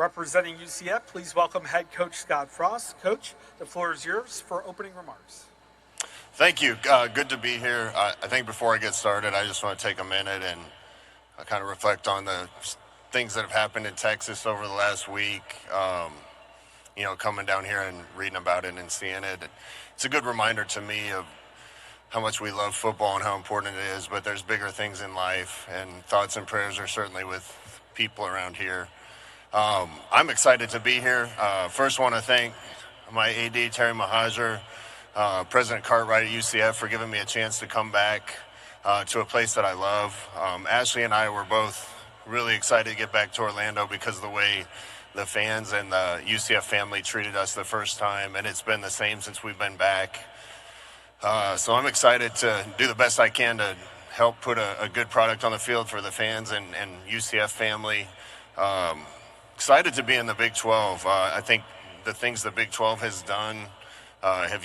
Representing UCF, please welcome head coach Scott Frost. Coach, the floor is yours for opening remarks. Thank you. Good to be here. I think before I get started, I just want to take a minute and kind of reflect on the things that have happened in Texas over the last week. Coming down here and reading about it and seeing it. It's a good reminder to me of how much we love football and how important it is, but there's bigger things in life, and thoughts and prayers are certainly with people around here. I'm excited to be here. First want to thank my AD, Terry Mahajer, President Cartwright at UCF for giving me a chance to come back to a place that I love. Ashley and I were both really excited to get back to Orlando because of the way the fans and the UCF family treated us the first time, and it's been the same since we've been back. So I'm excited to do the best I can to help put a good product on the field for the fans and UCF family. Excited to be in the Big 12. I think the things the Big 12 has done have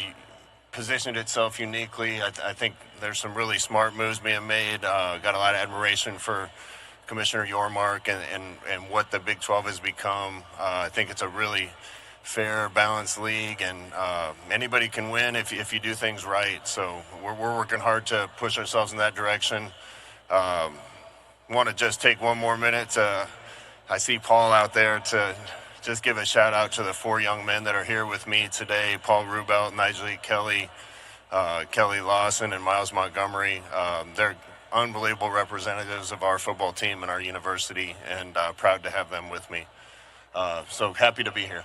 positioned itself uniquely. I think there's some really smart moves being made. Got a lot of admiration for Commissioner Yormark and what the Big 12 has become. I think it's a really fair, balanced league, and anybody can win if you do things right. So we're working hard to push ourselves in that direction. Want to just take one more minute I see Paul out there to just give a shout out to the 4 young men that are here with me today: Paul Rubelt, Nigel Kelly, Kelly Lawson, and Miles Montgomery. They're unbelievable representatives of our football team and our university, and proud to have them with me. So happy to be here.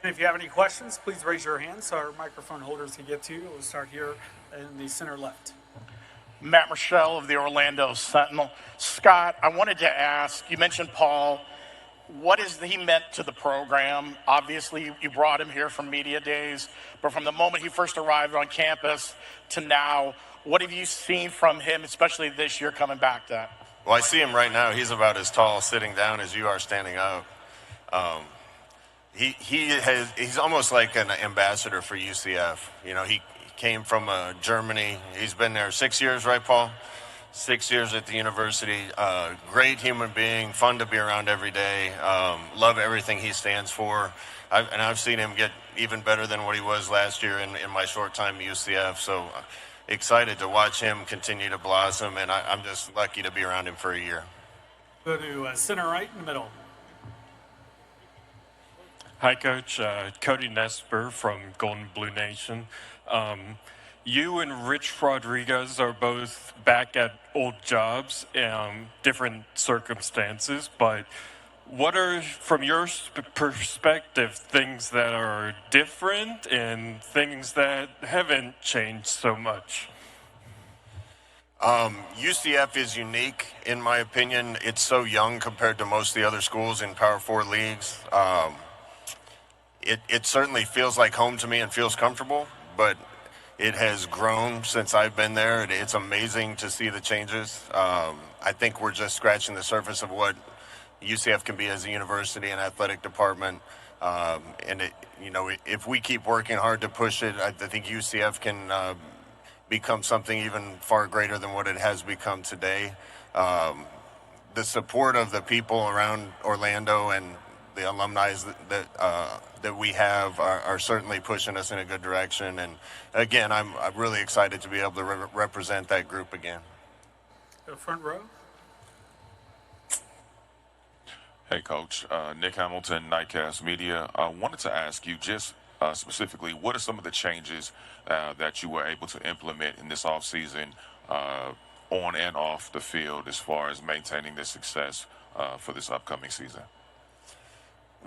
And if you have any questions, please raise your hand so our microphone holders can get to you. We'll start here in the center left. Matt Rochelle of the Orlando Sentinel. Scott, I wanted to ask, you mentioned Paul. What has he meant to the program? Obviously, you brought him here from media days, but from the moment he first arrived on campus to now, what have you seen from him, especially this year coming back to that? Well, I see him right now. He's about as tall sitting down as you are standing up. He's almost like an ambassador for UCF. He came from Germany. He's been there 6 years, right, Paul? 6 years at the university. Great human being, fun to be around every day. Love everything he stands for. I've seen him get even better than what he was last year in my short time at UCF. So excited to watch him continue to blossom, and I'm just lucky to be around him for a year. Go to center right in the middle. Hi, Coach. Cody Nesper from Golden Blue Nation. You and Rich Rodriguez are both back at old jobs, different circumstances, but what are, from your perspective, things that are different and things that haven't changed so much? UCF is unique, in my opinion. It's so young compared to most of the other schools in Power 4 leagues. It certainly feels like home to me and feels comfortable, but it has grown since I've been there. It's amazing to see the changes. I think we're just scratching the surface of what UCF can be as a university and athletic department. If we keep working hard to push it, I think UCF can become something even far greater than what it has become today. The support of the people around Orlando and the alumni that we have are certainly pushing us in a good direction. And again, I'm really excited to be able to represent that group again. The front row. Hey, Coach. Nick Hamilton, Nightcast Media. I wanted to ask you just specifically, what are some of the changes that you were able to implement in this offseason on and off the field as far as maintaining the success for this upcoming season?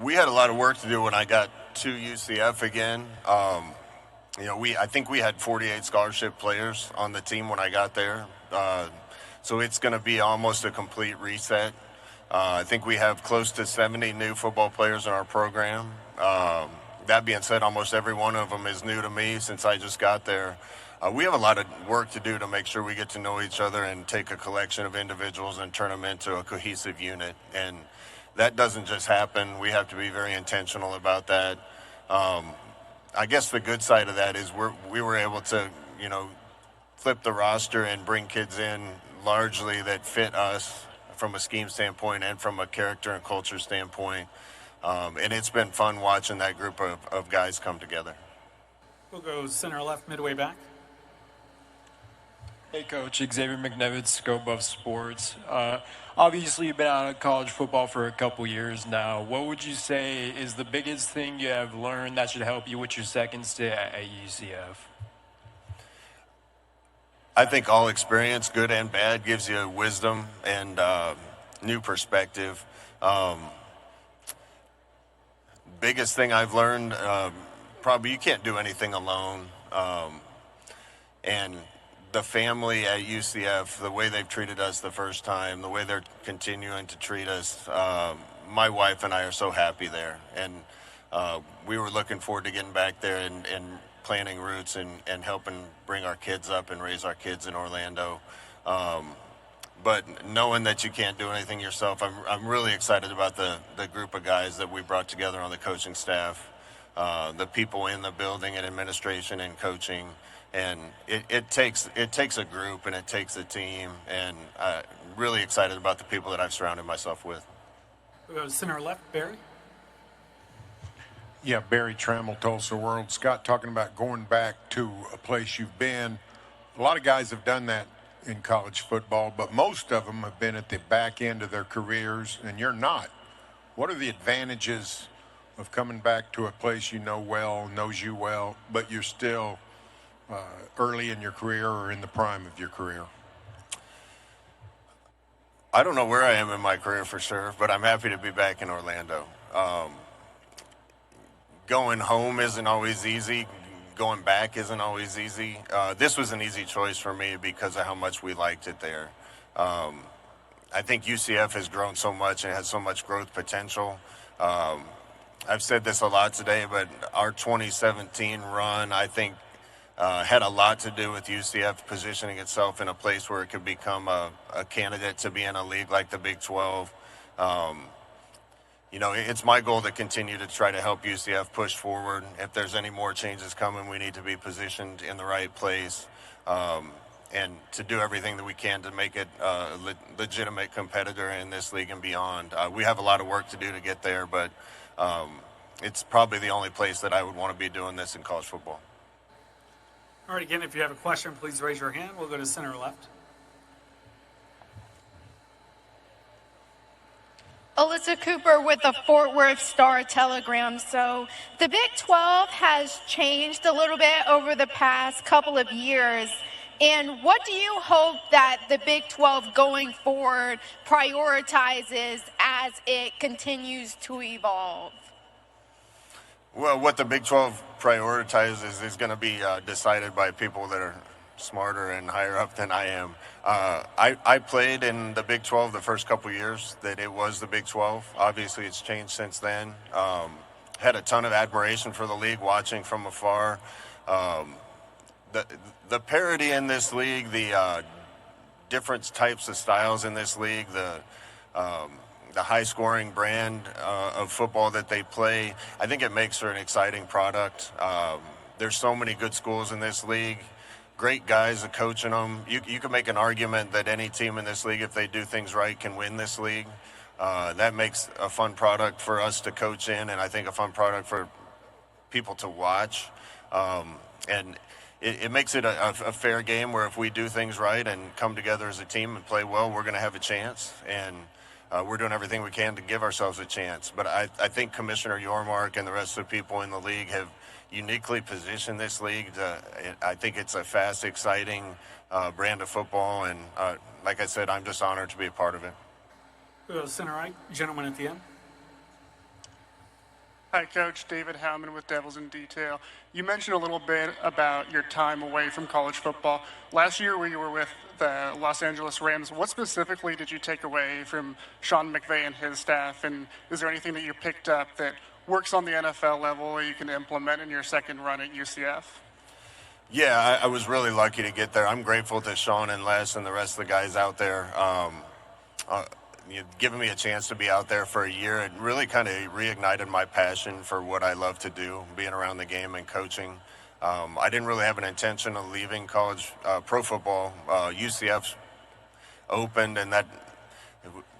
We had a lot of work to do when I got to UCF again. I think we had 48 scholarship players on the team when I got there. So it's going to be almost a complete reset. I think we have close to 70 new football players in our program. That being said, almost every one of them is new to me since I just got there. We have a lot of work to do to make sure we get to know each other and take a collection of individuals and turn them into a cohesive unit. And that doesn't just happen. We have to be very intentional about that. I guess the good side of that is we were able to, flip the roster and bring kids in largely that fit us from a scheme standpoint and from a character and culture standpoint. And it's been fun watching that group of guys come together. We'll go center left, midway back. Hey, Coach. Xavier McNevitz, Go Buff Sports. Obviously, you've been out of college football for a couple years now. What would you say is the biggest thing you have learned that should help you with your second stint at UCF? I think all experience, good and bad, gives you wisdom and new perspective. Biggest thing I've learned, probably you can't do anything alone. And the family at UCF, the way they've treated us the first time, the way they're continuing to treat us, my wife and I are so happy there. And we were looking forward to getting back there and planting roots and helping bring our kids up and raise our kids in Orlando. But knowing that you can't do anything yourself, I'm really excited about the group of guys that we brought together on the coaching staff, the people in the building and administration and coaching. And it takes a group and it takes a team, and I'm really excited about the people that I've surrounded myself with. We'll go center left, Barry. Yeah, Barry Trammell, Tulsa World. Scott, talking about going back to a place you've been. A lot of guys have done that in college football, but most of them have been at the back end of their careers, and you're not. What are the advantages of coming back to a place you know well, knows you well, but you're still early in your career or in the prime of your career? I don't know where I am in my career for sure, but I'm happy to be back in Orlando. Going home isn't always easy. Going back isn't always easy. This was an easy choice for me because of how much we liked it there. I think UCF has grown so much and has so much growth potential. I've said this a lot today, but our 2017 run, I think, had a lot to do with UCF positioning itself in a place where it could become a candidate to be in a league like the Big 12. It's my goal to continue to try to help UCF push forward. If there's any more changes coming, we need to be positioned in the right place and to do everything that we can to make it a legitimate competitor in this league and beyond. We have a lot of work to do to get there, but it's probably the only place that I would want to be doing this in college football. All right, again, if you have a question, please raise your hand. We'll go to center left. Alyssa Cooper with the Fort Worth Star-Telegram. So the Big 12 has changed a little bit over the past couple of years. And what do you hope that the Big 12 going forward prioritizes as it continues to evolve? Well, what the Big 12 prioritizes is going to be decided by people that are smarter and higher up than I am. I played in the Big 12 the first couple years that it was the Big 12. Obviously, it's changed since then. Had a ton of admiration for the league watching from afar. The parity in this league, the different types of styles in this league, the high-scoring brand of football that they play, I think it makes for an exciting product. There's so many good schools in this league, great guys coaching them. You can make an argument that any team in this league, if they do things right, can win this league. That makes a fun product for us to coach in, and I think a fun product for people to watch. And it makes it a fair game where if we do things right and come together as a team and play well, we're going to have a chance. And we're doing everything we can to give ourselves a chance. But I think Commissioner Yormark and the rest of the people in the league have uniquely positioned this league. I think it's a fast, exciting brand of football. And like I said, I'm just honored to be a part of it. We'll go center right, gentleman at the end. Hi, Coach. David Howman with Devils in Detail. You mentioned a little bit about your time away from college football. Last year where you were with the Los Angeles Rams, what specifically did you take away from Sean McVay and his staff? And is there anything that you picked up that works on the NFL level that you can implement in your second run at UCF? Yeah, I was really lucky to get there. I'm grateful to Sean and Les and the rest of the guys out there. Giving me a chance to be out there for a year, it really kind of reignited my passion for what I love to do, being around the game and coaching. I didn't really have an intention of leaving college pro football. UCF opened, and that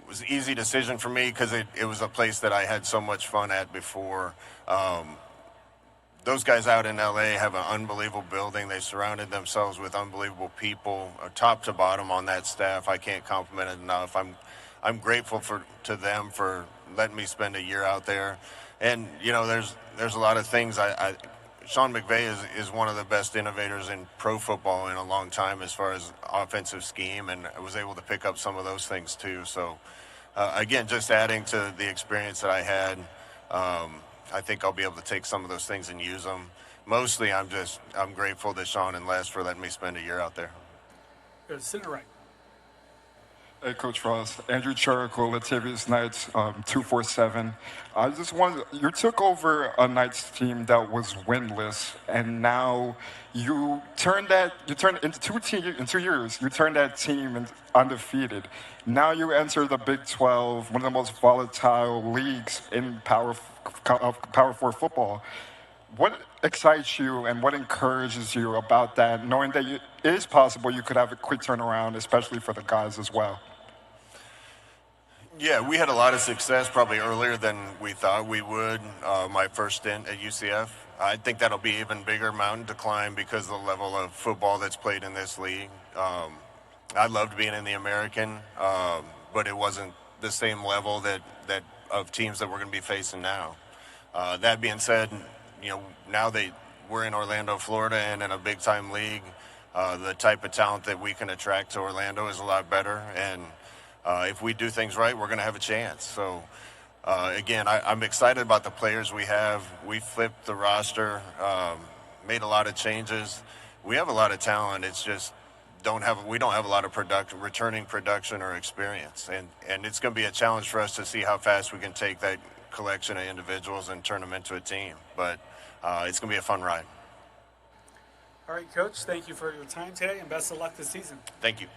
was an easy decision for me because it was a place that I had so much fun at before. Those guys out in LA have an unbelievable building. They surrounded themselves with unbelievable people, top to bottom on that staff. I can't compliment it enough. I'm grateful to them for letting me spend a year out there. And you know, there's a lot of things. Sean McVay is one of the best innovators in pro football in a long time as far as offensive scheme, and I was able to pick up some of those things too. So again, just adding to the experience that I had. I think I'll be able to take some of those things and use them. Mostly, I'm grateful to Sean and Les for letting me spend a year out there. Go to center right. Hey, Coach Ross. Andrew Chirico, Latavius Knights, 247. I just wanted, you took over a Knights team that was winless, and now in 2 years, you turned that team undefeated. Now you enter the Big 12, one of the most volatile leagues in Power 4 football. What excites you and what encourages you about that, knowing that it is possible you could have a quick turnaround, especially for the guys as well? Yeah, we had a lot of success probably earlier than we thought we would. My first stint at UCF. I think that'll be even bigger mountain to climb because of the level of football that's played in this league. I loved being in the American, but it wasn't the same level that of teams that we're going to be facing now. That being said, you know, now we're in Orlando, Florida, and in a big-time league. The type of talent that we can attract to Orlando is a lot better, and if we do things right, we're going to have a chance. So, again, I'm excited about the players we have. We flipped the roster, made a lot of changes. We have a lot of talent. It's just we don't have a lot of returning production or experience, and it's going to be a challenge for us to see how fast we can take that collection of individuals and turn them into a team. But it's going to be a fun ride. All right, Coach, thank you for your time today, and best of luck this season. Thank you.